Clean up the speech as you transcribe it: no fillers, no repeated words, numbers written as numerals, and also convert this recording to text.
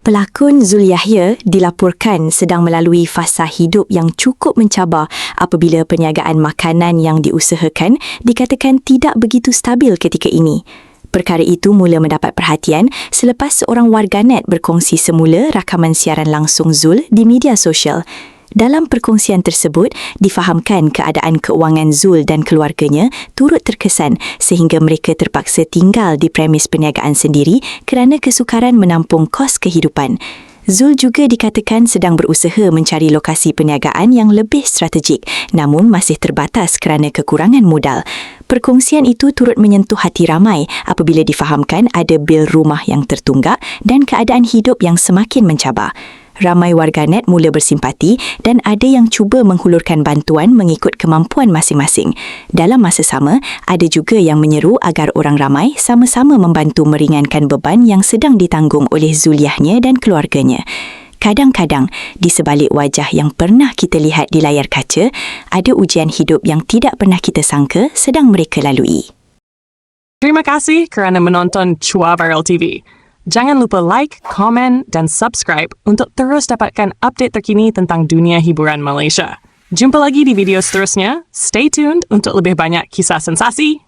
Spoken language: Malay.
Pelakon Zul Yahya dilaporkan sedang melalui fasa hidup yang cukup mencabar apabila perniagaan makanan yang diusahakan dikatakan tidak begitu stabil ketika ini. Perkara itu mula mendapat perhatian selepas seorang warganet berkongsi semula rakaman siaran langsung Zul di media sosial. Dalam perkongsian tersebut, difahamkan keadaan keuangan Zul dan keluarganya turut terkesan sehingga mereka terpaksa tinggal di premis perniagaan sendiri kerana kesukaran menampung kos kehidupan. Zul juga dikatakan sedang berusaha mencari lokasi perniagaan yang lebih strategik namun masih terbatas kerana kekurangan modal. Perkongsian itu turut menyentuh hati ramai apabila difahamkan ada bil rumah yang tertunggak dan keadaan hidup yang semakin mencabar. Ramai warganet mula bersimpati dan ada yang cuba menghulurkan bantuan mengikut kemampuan masing-masing. Dalam masa sama, ada juga yang menyeru agar orang ramai sama-sama membantu meringankan beban yang sedang ditanggung oleh Zul Yahya dan keluarganya. Kadang-kadang, di sebalik wajah yang pernah kita lihat di layar kaca, ada ujian hidup yang tidak pernah kita sangka sedang mereka lalui. Terima kasih kerana menonton Chua Viral TV. Jangan lupa like, komen dan subscribe untuk terus dapatkan update terkini tentang dunia hiburan Malaysia. Jumpa lagi di video seterusnya. Stay tuned untuk lebih banyak kisah sensasi.